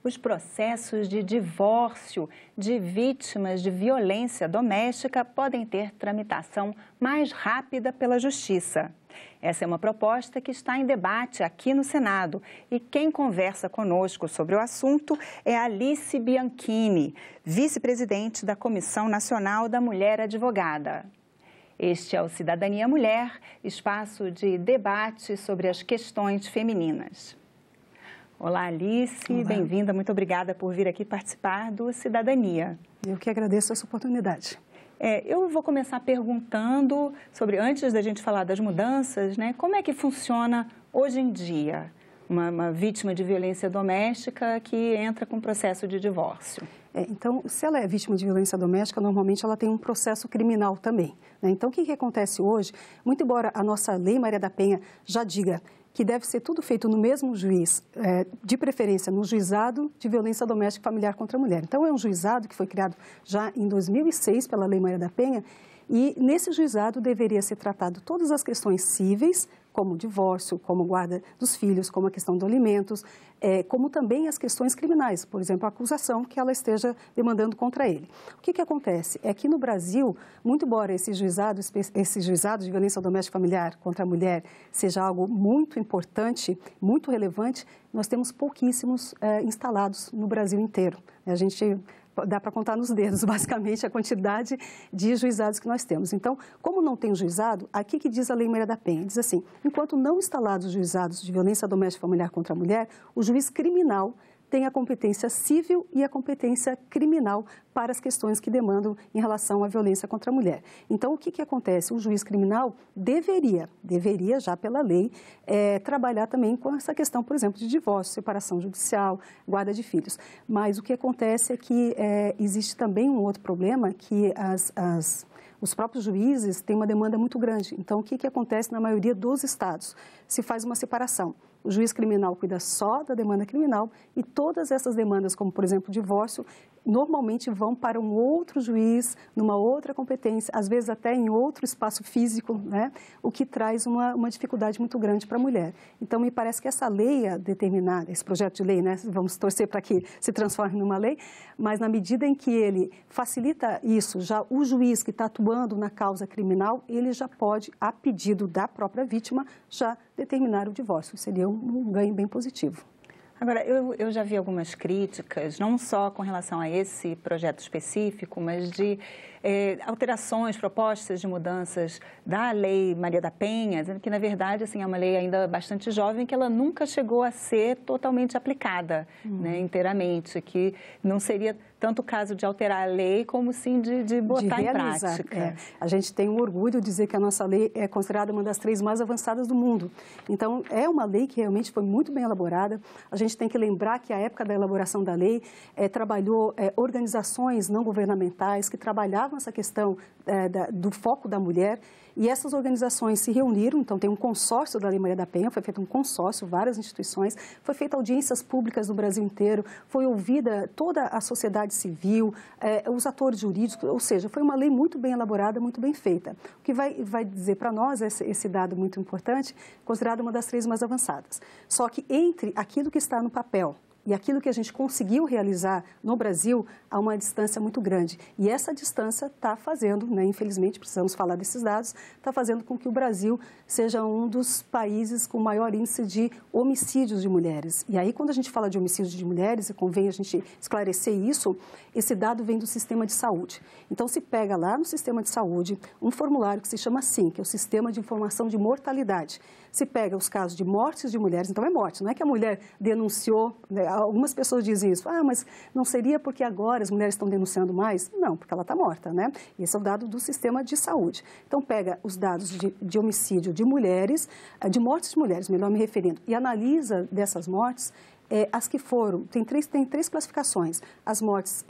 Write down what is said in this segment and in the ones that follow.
Os processos de divórcio de vítimas de violência doméstica podem ter tramitação mais rápida pela Justiça. Essa é uma proposta que está em debate aqui no Senado. E quem conversa conosco sobre o assunto é Alice Bianchini, vice-presidente da Comissão Nacional da Mulher Advogada. Este é o Cidadania Mulher, espaço de debate sobre as questões femininas. Olá, Alice, bem-vinda, muito obrigada por vir aqui participar do Cidadania. Eu que agradeço essa oportunidade. Eu vou começar perguntando sobre, antes da gente falar das mudanças, né, como é que funciona hoje em dia uma vítima de violência doméstica que entra com processo de divórcio? Então, se ela é vítima de violência doméstica, normalmente ela tem um processo criminal também, né? Então, o que acontece hoje, muito embora a nossa Lei Maria da Penha já diga que deve ser tudo feito no mesmo juiz, de preferência no juizado de violência doméstica familiar contra a mulher. Então, é um juizado que foi criado já em 2006 pela Lei Maria da Penha e nesse juizado deveria ser tratado todas as questões cíveis, como o divórcio, como guarda dos filhos, como a questão dos alimentos, como também as questões criminais, por exemplo, a acusação que ela esteja demandando contra ele. O que acontece? É que no Brasil, muito embora esse juizado de violência doméstica familiar contra a mulher seja algo muito importante, muito relevante, nós temos pouquíssimos instalados no Brasil inteiro. A gente dá para contar nos dedos, basicamente, a quantidade de juizados que nós temos. Então, como não tem juizado, aqui que diz a Lei Maria da Penha? Diz assim, enquanto não instalados os juizados de violência doméstica familiar contra a mulher, o juiz criminal tem a competência civil e a competência criminal para as questões que demandam em relação à violência contra a mulher. Então, o que acontece? O juiz criminal deveria já pela lei, trabalhar também com essa questão, por exemplo, de divórcio, separação judicial, guarda de filhos. Mas o que acontece é que existe também um outro problema, que os próprios juízes têm uma demanda muito grande. Então, o que acontece na maioria dos estados? Se faz uma separação. O juiz criminal cuida só da demanda criminal e todas essas demandas, como, por exemplo, divórcio, normalmente vão para um outro juiz, numa outra competência, às vezes até em outro espaço físico, né? O que traz uma dificuldade muito grande para a mulher. Então, me parece que essa lei a determinar, esse projeto de lei, né? Vamos torcer para que se transforme numa lei, mas na medida em que ele facilita isso, já o juiz que está atuando na causa criminal, ele já pode, a pedido da própria vítima, já determinar o divórcio. Seria um ganho bem positivo. Agora, eu já vi algumas críticas, não só com relação a esse projeto específico, mas de alterações, propostas de mudanças da Lei Maria da Penha, dizendo que, na verdade, assim, é uma lei ainda bastante jovem, que ela nunca chegou a ser totalmente aplicada, né, inteiramente, que não seria tanto o caso de alterar a lei, como sim de botar em prática. A gente tem um orgulho de dizer que a nossa lei é considerada uma das 3 mais avançadas do mundo. Então, é uma lei que realmente foi muito bem elaborada. A gente tem que lembrar que a época da elaboração da lei trabalhou organizações não governamentais que trabalhavam essa questão do foco da mulher. E essas organizações se reuniram, então tem um consórcio da Lei Maria da Penha, foi feito um consórcio, várias instituições, foi feita audiências públicas no Brasil inteiro, foi ouvida toda a sociedade civil, os atores jurídicos, ou seja, foi uma lei muito bem elaborada, muito bem feita. O que vai dizer para nós, esse dado muito importante, considerada uma das 3 mais avançadas. Só que entre aquilo que está no papel e aquilo que a gente conseguiu realizar no Brasil, há uma distância muito grande. E essa distância está fazendo, né, infelizmente, precisamos falar desses dados, está fazendo com que o Brasil seja um dos países com maior índice de homicídios de mulheres. E aí, quando a gente fala de homicídios de mulheres, e convém a gente esclarecer isso, esse dado vem do sistema de saúde. Então, se pega lá no sistema de saúde um formulário que se chama SIM, que é o Sistema de Informação de Mortalidade. Se pega os casos de mortes de mulheres, então é morte, não é que a mulher denunciou, né? Algumas pessoas dizem isso, mas não seria porque agora as mulheres estão denunciando mais? Não, porque ela está morta, né? Esse é o dado do sistema de saúde. Então, pega os dados de homicídio de mulheres, de mortes de mulheres, melhor me referindo, e analisa dessas mortes, as que foram, tem três classificações, as mortes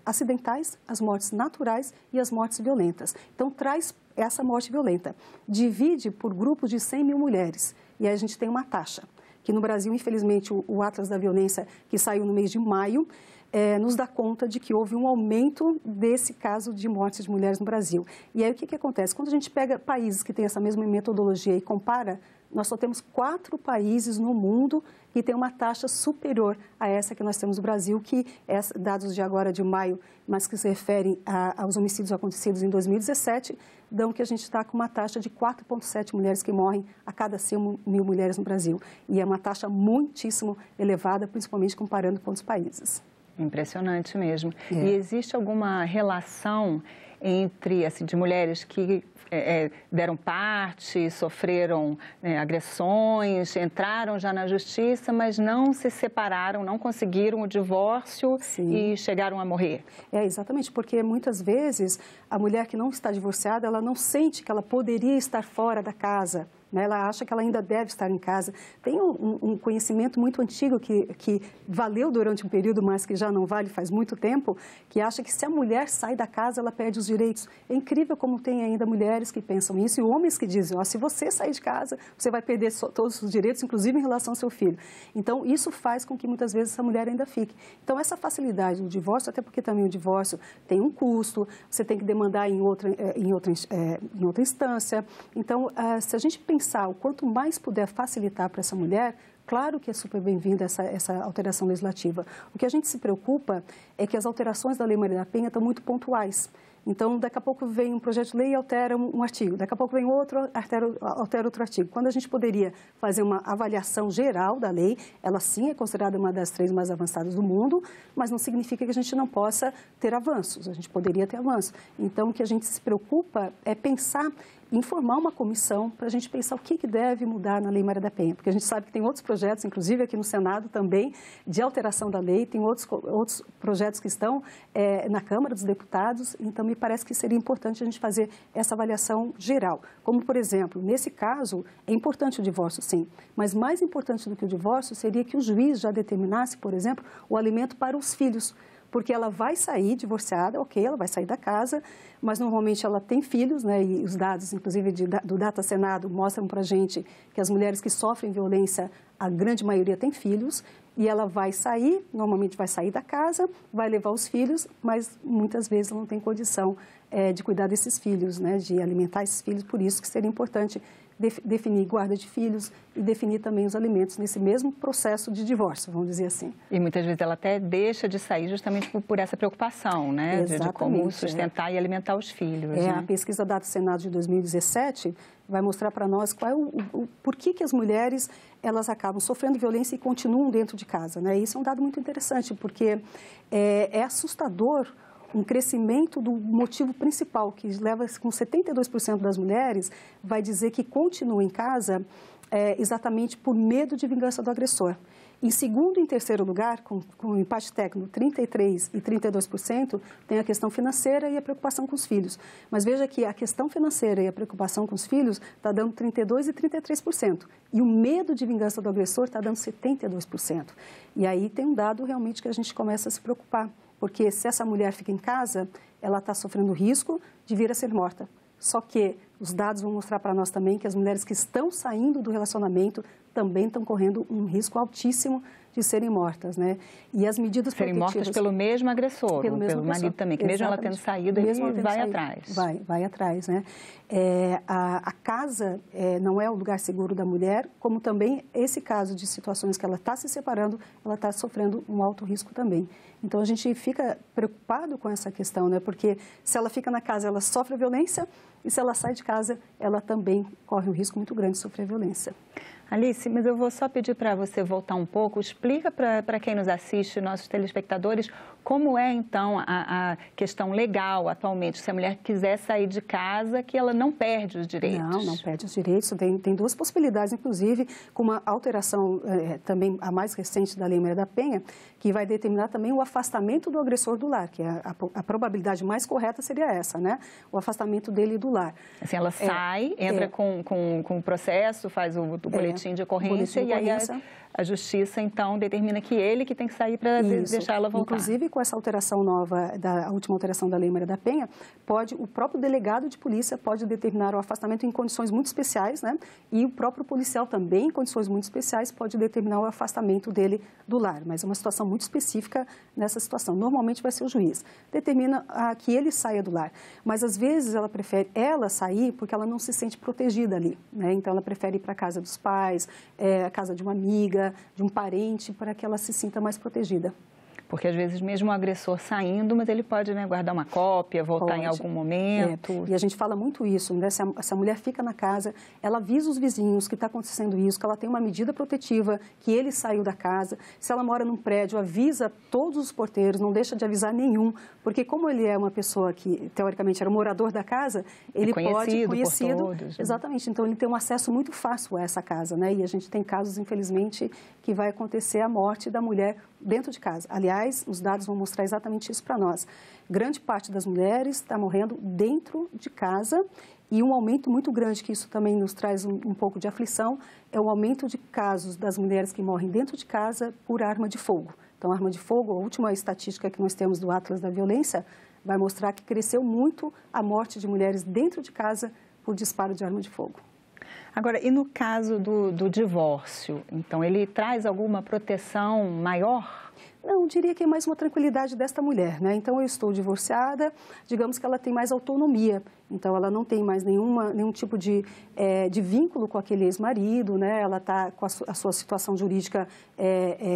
acidentais, as mortes naturais e as mortes violentas. Então, traz essa morte violenta, divide por grupos de 100 mil mulheres, e aí a gente tem uma taxa, que no Brasil, infelizmente, o Atlas da Violência, que saiu no mês de maio, nos dá conta de que houve um aumento desse caso de mortes de mulheres no Brasil. E aí o que acontece? Quando a gente pega países que têm essa mesma metodologia e compara nós só temos 4 países no mundo que tem uma taxa superior a essa que nós temos no Brasil, que dados de agora de maio, mas que se referem aos homicídios acontecidos em 2017, dão que a gente está com uma taxa de 4,7 mulheres que morrem a cada 100 mil mulheres no Brasil. E é uma taxa muitíssimo elevada, principalmente comparando com outros países. Impressionante mesmo. E existe alguma relação entre, assim, de mulheres que deram parte, sofreram agressões, entraram já na justiça, mas não se separaram, não conseguiram o divórcio e chegaram a morrer? Exatamente, porque muitas vezes a mulher que não está divorciada, ela não sente que ela poderia estar fora da casa, né? Ela acha que ela ainda deve estar em casa. Tem um conhecimento muito antigo que valeu durante um período, mas que já não vale faz muito tempo, que acha que se a mulher sai da casa, ela perde os direitos. É incrível como tem ainda mulheres que pensam isso e homens que dizem, se você sair de casa, você vai perder todos os direitos, inclusive em relação ao seu filho. Então, isso faz com que muitas vezes essa mulher ainda fique. Então, essa facilidade do divórcio, até porque também o divórcio tem um custo, você tem que demandar em outra instância. Então, se a gente pensar o quanto mais puder facilitar para essa mulher, claro que é super bem-vinda essa alteração legislativa. O que a gente se preocupa é que as alterações da Lei Maria da Penha estão muito pontuais. Então, daqui a pouco vem um projeto de lei e altera um artigo, daqui a pouco vem outro, altera outro artigo. Quando a gente poderia fazer uma avaliação geral da lei, ela sim é considerada uma das 3 mais avançadas do mundo, mas não significa que a gente não possa ter avanços, a gente poderia ter avanços. Então, o que a gente se preocupa é pensar em formar uma comissão para a gente pensar o que deve mudar na Lei Maria da Penha, porque a gente sabe que tem outros projetos, inclusive aqui no Senado também, de alteração da lei, tem outros projetos que estão na Câmara dos Deputados, então me parece que seria importante a gente fazer essa avaliação geral. Como, por exemplo, nesse caso, é importante o divórcio, sim, mas mais importante do que o divórcio seria que o juiz já determinasse, por exemplo, o alimento para os filhos, porque ela vai sair divorciada, ok, ela vai sair da casa, mas normalmente ela tem filhos, né, e os dados, inclusive, do Data Senado mostram para a gente que as mulheres que sofrem violência, a grande maioria tem filhos, e ela vai sair, normalmente vai sair da casa, vai levar os filhos, mas muitas vezes ela não tem condição de cuidar desses filhos, né, de alimentar esses filhos, por isso que seria importante definir guarda de filhos e definir também os alimentos nesse mesmo processo de divórcio, vamos dizer assim. E muitas vezes ela até deixa de sair justamente por essa preocupação, né? De como sustentar e alimentar os filhos. Né? A pesquisa Data Senado de 2017 vai mostrar para nós qual é por que as mulheres elas acabam sofrendo violência e continuam dentro de casa, né? Isso é um dado muito interessante, porque é assustador um crescimento do motivo principal, que leva com 72% das mulheres, vai dizer que continua em casa exatamente por medo de vingança do agressor. Em segundo e em terceiro lugar, com o empate técnico, 33% e 32%, tem a questão financeira e a preocupação com os filhos. Mas veja que a questão financeira e a preocupação com os filhos está dando 32% e 33%. E o medo de vingança do agressor está dando 72%. E aí tem um dado realmente que a gente começa a se preocupar. Porque se essa mulher fica em casa, ela está sofrendo o risco de vir a ser morta. Só que os dados vão mostrar para nós também que as mulheres que estão saindo do relacionamento também estão correndo um risco altíssimo de serem mortas, né? E as medidas serem mortas pelo mesmo agressor, pelo marido também, que mesmo ela tendo saído, ele vai atrás. Vai atrás, né? A casa não é o lugar seguro da mulher, como também esse caso de situações que ela está se separando, ela está sofrendo um alto risco também. Então, a gente fica preocupado com essa questão, né? Porque se ela fica na casa, ela sofre violência, e se ela sai de casa, ela também corre um risco muito grande de sofrer violência. Alice, mas eu vou só pedir para você voltar um pouco, explica para quem nos assiste, nossos telespectadores, como é então a questão legal atualmente, se a mulher quiser sair de casa, que ela não perde os direitos. Não perde os direitos, tem 2 possibilidades, inclusive, com uma alteração também a mais recente da Lei Maria da Penha, que vai determinar também o afastamento do agressor do lar, que a probabilidade mais correta seria essa, né? O afastamento dele do lar. Assim, ela sai, entra com o processo, faz o boletim de ocorrência, e aí a justiça, então, determina que ele que tem que sair para deixar ela voltar. Inclusive, com essa alteração nova, a última alteração da Lei Maria da Penha, o próprio delegado de polícia pode determinar o afastamento em condições muito especiais, né? E o próprio policial também, em condições muito especiais, pode determinar o afastamento dele do lar. Mas é uma situação muito específica nessa situação. Normalmente vai ser o juiz. Determina que ele saia do lar. Mas, às vezes, ela prefere sair porque ela não se sente protegida ali, né? Então, ela prefere ir para a casa dos pais, a casa de uma amiga, de um parente, para que ela se sinta mais protegida. Porque, às vezes, mesmo o agressor saindo, mas ele pode, né, guardar uma cópia, voltar em algum momento. E a gente fala muito isso, né? Se a mulher fica na casa, ela avisa os vizinhos que está acontecendo isso, que ela tem uma medida protetiva, que ele saiu da casa. Se ela mora num prédio, avisa todos os porteiros, não deixa de avisar nenhum, porque como ele é uma pessoa que, teoricamente, era morador da casa, ele pode... Conhecido por todos. Exatamente. Então, ele tem um acesso muito fácil a essa casa, né? E a gente tem casos, infelizmente, que vai acontecer a morte da mulher dentro de casa. Aliás, os dados vão mostrar exatamente isso para nós. Grande parte das mulheres está morrendo dentro de casa e um aumento muito grande, que isso também nos traz um pouco de aflição, é o aumento de casos das mulheres que morrem dentro de casa por arma de fogo. Então, a arma de fogo, a última estatística que nós temos do Atlas da Violência, vai mostrar que cresceu muito a morte de mulheres dentro de casa por disparo de arma de fogo. Agora, e no caso do divórcio? Então, ele traz alguma proteção maior? Não, diria que é mais uma tranquilidade desta mulher, né? Então, eu estou divorciada, digamos que ela tem mais autonomia. Então, ela não tem mais nenhum tipo de vínculo com aquele ex-marido, né? Ela está com a sua situação jurídica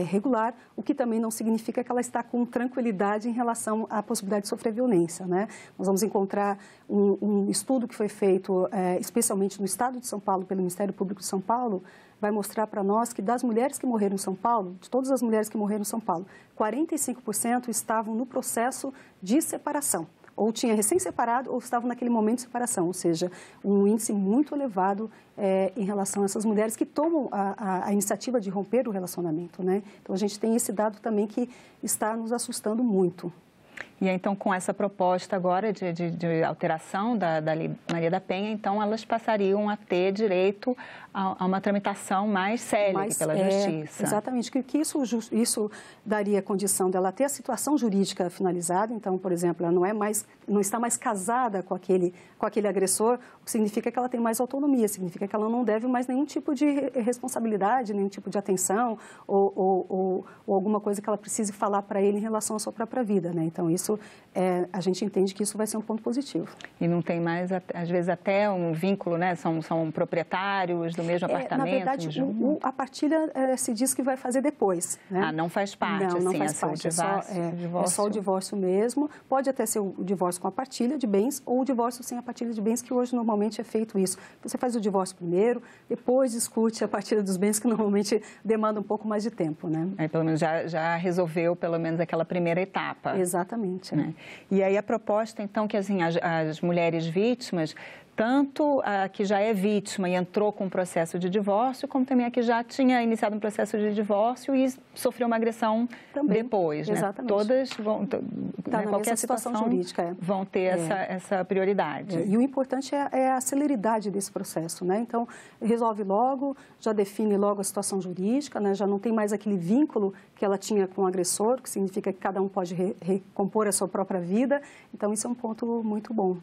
regular, o que também não significa que ela está com tranquilidade em relação à possibilidade de sofrer violência, né? Nós vamos encontrar um estudo que foi feito especialmente no estado de São Paulo, pelo Ministério Público de São Paulo, vai mostrar para nós que das mulheres que morreram em São Paulo, de todas as mulheres que morreram em São Paulo, 45% estavam no processo de separação. Ou tinha recém-separado ou estavam naquele momento de separação, ou seja, um índice muito elevado em relação a essas mulheres que tomam a iniciativa de romper o relacionamento, né? Então, a gente tem esse dado também que está nos assustando muito. E então, com essa proposta agora de alteração da Lei Maria da Penha, então elas passariam a ter direito a uma tramitação mais célere pela Justiça. Exatamente, que isso daria condição dela ter a situação jurídica finalizada. Então, por exemplo, ela não está mais casada com aquele agressor, o que significa que ela tem mais autonomia, significa que ela não deve mais nenhum tipo de responsabilidade, nenhum tipo de atenção ou alguma coisa que ela precise falar para ele em relação à sua própria vida, né? Então, isso, a gente entende que isso vai ser um ponto positivo. E não tem mais, às vezes, até um vínculo, né? São proprietários do mesmo apartamento? Na verdade, a partilha se diz que vai fazer depois, né? Ah, não faz parte, não faz parte. É só o divórcio mesmo. Pode até ser o divórcio com a partilha de bens ou o divórcio sem a partilha de bens, que hoje normalmente é feito isso. Você faz o divórcio primeiro, depois discute a partilha dos bens, que normalmente demanda um pouco mais de tempo, né? Pelo menos já resolveu, pelo menos, aquela primeira etapa. Exatamente. Né? E aí a proposta, então, que assim, as mulheres vítimas, tanto a que já é vítima e entrou com um processo de divórcio, como também a que já tinha iniciado um processo de divórcio e sofreu uma agressão também, depois, né? Exatamente. Todas vão, qualquer situação jurídica, vão ter essa prioridade. E o importante é a celeridade desse processo, né? Então, resolve logo, já define logo a situação jurídica, né? Já não tem mais aquele vínculo que ela tinha com o agressor, que significa que cada um pode recompor a sua própria vida. Então, isso é um ponto muito bom.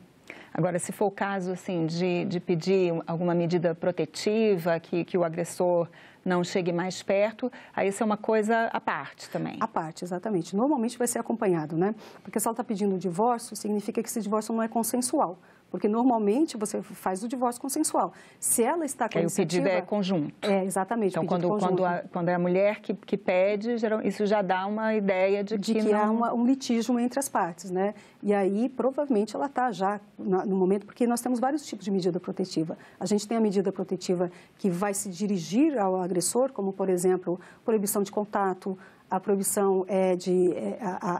Agora, se for o caso, assim, de pedir alguma medida protetiva, que o agressor não chegue mais perto, aí isso é uma coisa à parte também. À parte, exatamente. Normalmente vai ser acompanhado, né? Porque se ela está pedindo o divórcio, significa que esse divórcio não é consensual. Porque normalmente você faz o divórcio consensual. Se ela está com a iniciativa... o pedido é conjunto. Exatamente. Então, quando é a mulher que pede, isso já dá uma ideia de que há um litígio entre as partes, né? E aí, provavelmente, ela está já no momento... Porque nós temos vários tipos de medida protetiva. A gente tem a medida protetiva que vai se dirigir ao agressor, como, por exemplo, proibição de contato, a proibição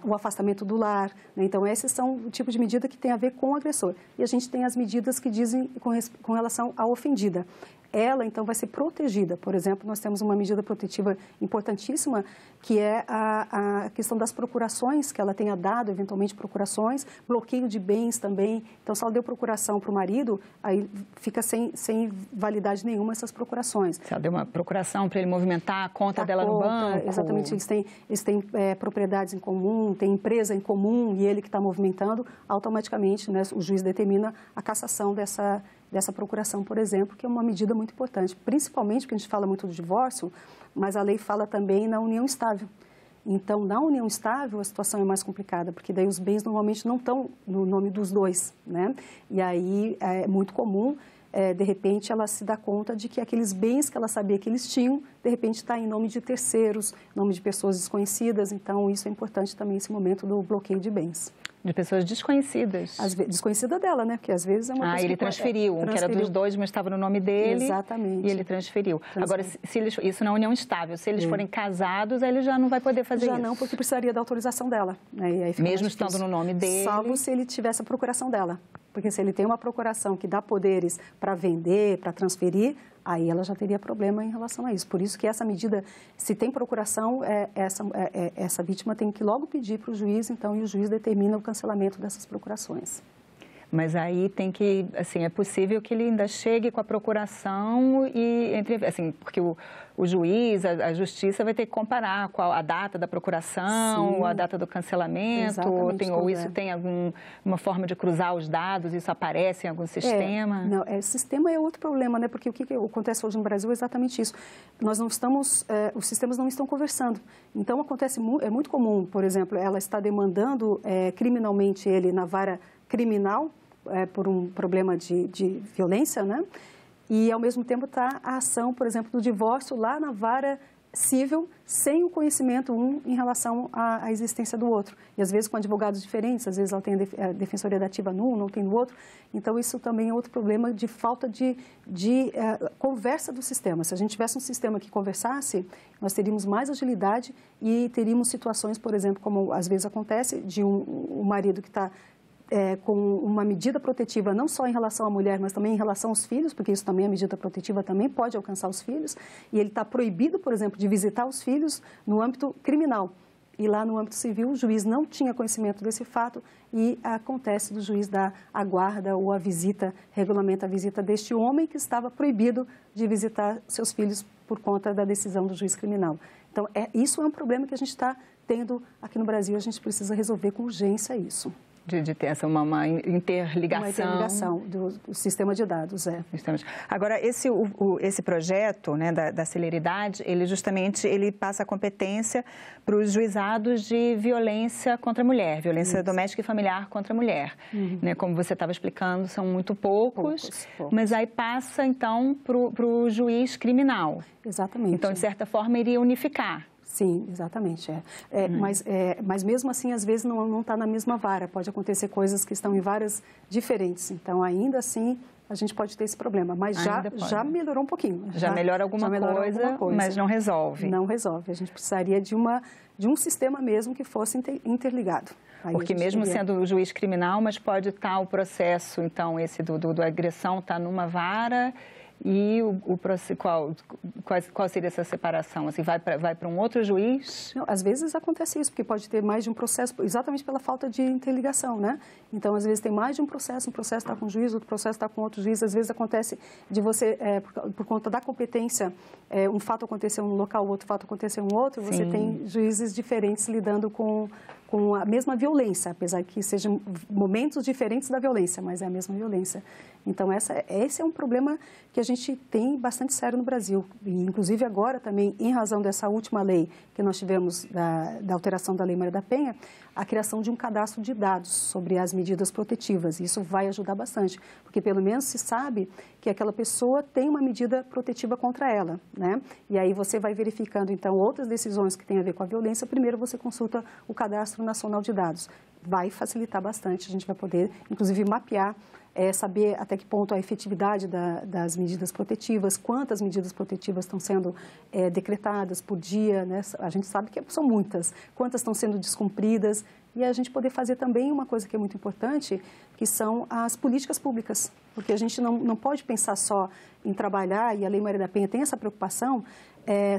o afastamento do lar, né? Então, esses são o tipo de medida que tem a ver com o agressor. E a gente tem as medidas que dizem com relação à ofendida. ela então vai ser protegida. Por exemplo, nós temos uma medida protetiva importantíssima, que é a questão das procurações, que ela tenha dado, eventualmente, procurações, bloqueio de bens também. Então, se ela deu procuração para o marido, aí fica sem validade nenhuma essas procurações. Se ela deu uma procuração para ele movimentar a conta dela no banco. Exatamente, eles têm propriedades em comum, têm empresa em comum, e ele que está movimentando, automaticamente, né, o juiz determina a cassação dessa procuração, por exemplo, que é uma medida muito importante, principalmente porque a gente fala muito do divórcio, mas a lei fala também na união estável. Então, na união estável, a situação é mais complicada, porque daí os bens normalmente não estão no nome dos dois, né? E aí é muito comum, de repente, ela se dá conta de que aqueles bens que ela sabia que eles tinham, de repente está em nome de terceiros, em nome de pessoas desconhecidas. Então, isso é importante também, esse momento do bloqueio de bens. De pessoas desconhecidas. Desconhecida dela, né? Porque às vezes é uma pessoa ele transferiu, que era dos dois, mas estava no nome dele. Exatamente. E ele transferiu. Agora, se eles, isso na união estável, se eles forem casados, aí ele já não vai poder fazer isso. Já não, porque precisaria da autorização dela. Né? E aí mesmo estando no nome dele. Salvo se ele tivesse a procuração dela. Porque se ele tem uma procuração que dá poderes para vender, para transferir, aí ela já teria problema em relação a isso. Por isso que essa medida, se tem procuração, essa vítima tem que logo pedir para o juiz, então, e o juiz determina o cancelamento dessas procurações. Mas aí tem que, assim, é possível que ele ainda chegue com a procuração e entre, assim, porque o juiz, a justiça vai ter que comparar qual a data da procuração, a data do cancelamento, ou isso tem alguma forma de cruzar os dados, isso aparece em algum sistema? Não, sistema é outro problema, né? Porque o que acontece hoje no Brasil é exatamente isso. Nós não estamos, os sistemas não estão conversando. Então acontece, é muito comum, por exemplo, ela está demandando criminalmente ele na vara criminal, por um problema de violência, né? E, ao mesmo tempo, está a ação, por exemplo, do divórcio lá na vara civil, sem o conhecimento em relação à existência do outro. E, às vezes, com advogados diferentes, às vezes ela tem a defensoria dativa num, não tem no outro. Então, isso também é outro problema de falta de conversa do sistema. Se a gente tivesse um sistema que conversasse, nós teríamos mais agilidade e teríamos situações, por exemplo, como às vezes acontece, de um marido que está com uma medida protetiva não só em relação à mulher, mas também em relação aos filhos, porque isso também, a medida protetiva também pode alcançar os filhos, e ele está proibido, por exemplo, de visitar os filhos no âmbito criminal. E lá no âmbito civil, o juiz não tinha conhecimento desse fato e acontece do juiz dar a guarda ou a visita, regulamenta a visita deste homem que estava proibido de visitar seus filhos por conta da decisão do juiz criminal. Então, isso é um problema que a gente está tendo aqui no Brasil, a gente precisa resolver com urgência isso. De ter uma interligação. Uma interligação do sistema de dados, Agora, esse projeto, né, da celeridade, ele justamente passa a competência para os juizados de violência contra a mulher, violência doméstica e familiar contra a mulher. Né, como você estava explicando, são muito poucos, mas aí passa, então, para o juiz criminal. Exatamente. Então, de certa forma, iria unificar. Sim, exatamente. Mas mesmo assim, às vezes, não está na mesma vara. Pode acontecer coisas que estão em varas diferentes. Então, ainda assim, a gente pode ter esse problema. Mas já melhorou um pouquinho. Já melhora alguma coisa, mas não resolve. Não resolve. A gente precisaria de um sistema mesmo que fosse interligado. Porque mesmo sendo o juiz criminal, mas pode estar o processo, então, esse do agressão está numa vara. E qual seria essa separação? Assim, vai para um outro juiz? Não, às vezes acontece isso, porque pode ter mais de um processo, exatamente pela falta de interligação, né? Então, às vezes tem mais de um processo está com um juiz, outro processo está com outro juiz. Às vezes acontece de você, por conta da competência, um fato aconteceu num local, outro fato aconteceu em outro, você tem juízes diferentes lidando com a mesma violência, apesar que sejam momentos diferentes da violência, mas é a mesma violência. Então, esse é um problema que a gente tem bastante sério no Brasil. E, inclusive, agora também, em razão dessa última lei que nós tivemos, da alteração da Lei Maria da Penha, a criação de um cadastro de dados sobre as medidas protetivas. Isso vai ajudar bastante, porque pelo menos se sabe que aquela pessoa tem uma medida protetiva contra ela, né? E aí você vai verificando, então, outras decisões que têm a ver com a violência. Primeiro você consulta o Cadastro Nacional de Dados. Vai facilitar bastante, a gente vai poder, inclusive, mapear saber até que ponto a efetividade das medidas protetivas, quantas medidas protetivas estão sendo decretadas por dia, né? A gente sabe que são muitas, quantas estão sendo descumpridas, e a gente poder fazer também uma coisa que é muito importante, que são as políticas públicas, porque a gente não pode pensar só em trabalhar, e a Lei Maria da Penha tem essa preocupação,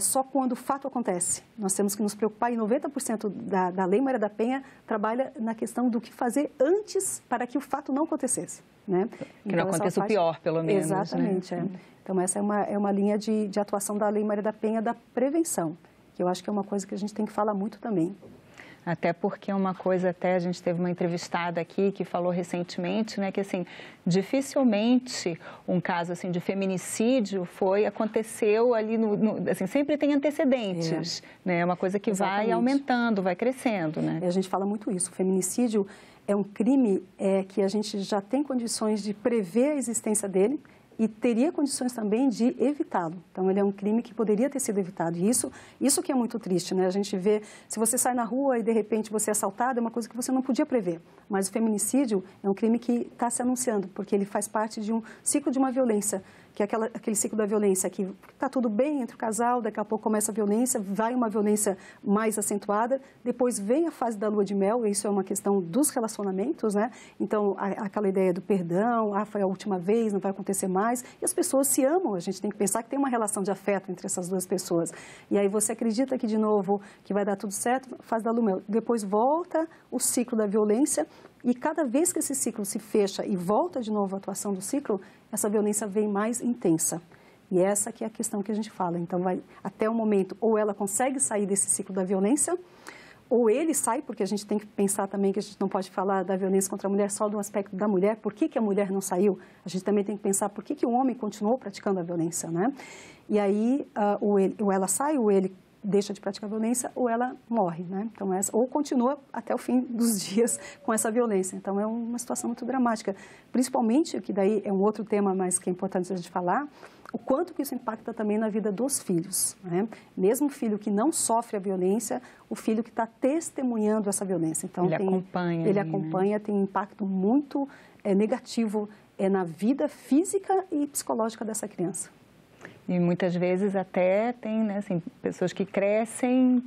só quando o fato acontece. Nós temos que nos preocupar, e 90% da Lei Maria da Penha trabalha na questão do que fazer antes para que o fato não acontecesse. Né? Que não aconteça o pior, pelo menos. Exatamente. Né? Então, essa é uma linha de atuação da Lei Maria da Penha da prevenção, que eu acho que é uma coisa que a gente tem que falar muito também. Até porque uma coisa, até a gente teve uma entrevistada aqui que falou recentemente, né, que assim, dificilmente um caso assim de feminicídio aconteceu ali assim, sempre tem antecedentes, né? É uma coisa que vai aumentando, vai crescendo, né? A gente fala muito isso. O feminicídio é um crime que a gente já tem condições de prever a existência dele e teria condições também de evitá-lo. Então, ele é um crime que poderia ter sido evitado. E isso que é muito triste, né? A gente vê, se você sai na rua e, de repente, você é assaltado, é uma coisa que você não podia prever. Mas o feminicídio é um crime que está se anunciando, porque ele faz parte de um ciclo de uma violência, que é aquele ciclo da violência que está tudo bem entre o casal, daqui a pouco começa a violência, vai uma violência mais acentuada, depois vem a fase da lua de mel, e isso é uma questão dos relacionamentos, né? Então, aquela ideia do perdão, foi a última vez, não vai acontecer mais, e as pessoas se amam, a gente tem que pensar que tem uma relação de afeto entre essas duas pessoas. E aí você acredita que, de novo, que vai dar tudo certo, faz da lua de mel. Depois volta o ciclo da violência, e cada vez que esse ciclo se fecha e volta de novo a atuação do ciclo, essa violência vem mais intensa. E essa que é a questão que a gente fala. Então, até o momento, ou ela consegue sair desse ciclo da violência, ou ele sai, porque a gente tem que pensar também que a gente não pode falar da violência contra a mulher só do aspecto da mulher. Por que a mulher não saiu? A gente também tem que pensar por que o homem continuou praticando a violência, né? E aí, ou ela sai, ou ele deixa de praticar violência, ou ela morre, né? Então, ou continua até o fim dos dias com essa violência. Então, é uma situação muito dramática. Principalmente, que daí é um outro tema, mas que é importante a gente falar, o quanto que isso impacta também na vida dos filhos, né? Mesmo o filho que não sofre a violência, o filho que está testemunhando essa violência. Então, ele acompanha, tem um impacto muito negativo na vida física e psicológica dessa criança. E muitas vezes até tem, né, assim, pessoas que crescem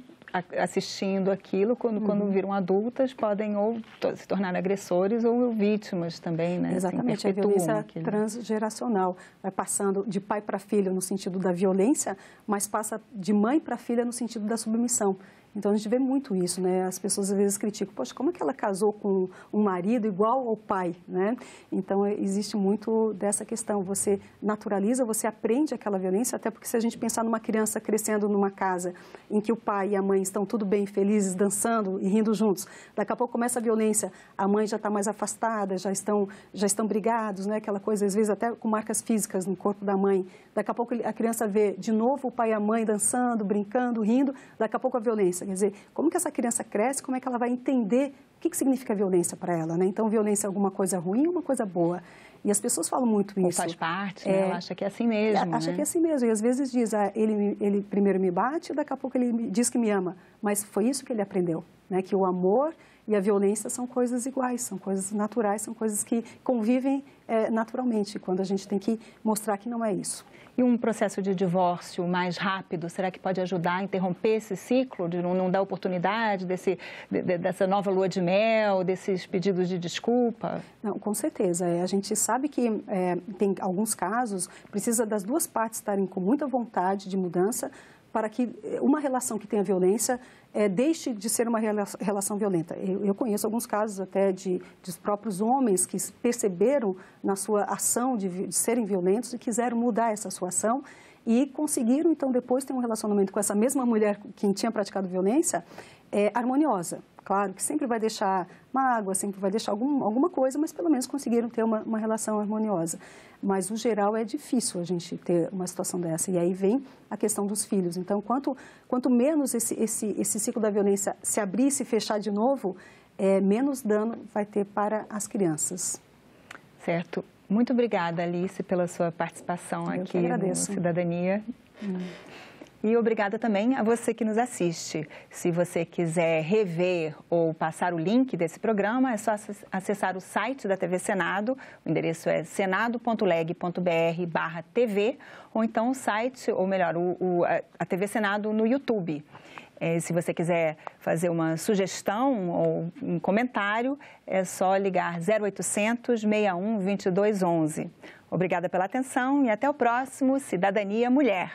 assistindo aquilo, quando viram adultas, podem ou se tornar agressores ou vítimas também, né? Exatamente, assim, a violência transgeracional. Vai passando de pai para filho no sentido da violência, mas passa de mãe para filha no sentido da submissão. Então, a gente vê muito isso, né? As pessoas às vezes criticam, poxa, como é que ela casou com um marido igual ao pai, né? Então, existe muito dessa questão. Você naturaliza, você aprende aquela violência, até porque se a gente pensar numa criança crescendo numa casa em que o pai e a mãe estão tudo bem, felizes, dançando e rindo juntos, daqui a pouco começa a violência, a mãe já está mais afastada, já estão brigados, né? Aquela coisa, às vezes, até com marcas físicas no corpo da mãe. Daqui a pouco a criança vê de novo o pai e a mãe dançando, brincando, rindo, daqui a pouco a violência. Quer dizer, como que essa criança cresce, como é que ela vai entender o que significa violência para ela, né? Então, violência é alguma coisa ruim ou uma coisa boa? E as pessoas falam muito isso. Ou faz parte, né? Ela acha que é assim mesmo, acha que é assim mesmo. E às vezes diz, ele primeiro me bate, daqui a pouco ele diz que me ama. Mas foi isso que ele aprendeu, né? Que o amor e a violência são coisas iguais, são coisas naturais, são coisas que convivem naturalmente, quando a gente tem que mostrar que não é isso. E um processo de divórcio mais rápido, será que pode ajudar a interromper esse ciclo, de não dar oportunidade dessa nova lua de mel, desses pedidos de desculpa? Não, com certeza. A gente sabe que tem alguns casos, precisa das duas partes estarem com muita vontade de mudança para que uma relação que tenha violência deixe de ser uma relação violenta. Eu conheço alguns casos até dos próprios homens que perceberam na sua ação de serem violentos e quiseram mudar essa sua ação e conseguiram, então, depois ter um relacionamento com essa mesma mulher que tinha praticado violência harmoniosa. Claro que sempre vai deixar mágoa, sempre vai deixar alguma coisa, mas pelo menos conseguiram ter uma relação harmoniosa. Mas, no geral, é difícil a gente ter uma situação dessa. E aí vem a questão dos filhos. Então, quanto menos esse ciclo da violência se abrir e se fechar de novo, menos dano vai ter para as crianças. Certo. Muito obrigada, Alice, pela sua participação aqui no Cidadania. E obrigada também a você que nos assiste. Se você quiser rever ou passar o link desse programa, é só acessar o site da TV Senado. O endereço é senado.leg.br/TV, ou então o site, ou melhor, a TV Senado no YouTube. Se você quiser fazer uma sugestão ou um comentário, é só ligar 0800 61 2211. Obrigada pela atenção e até o próximo Cidadania Mulher.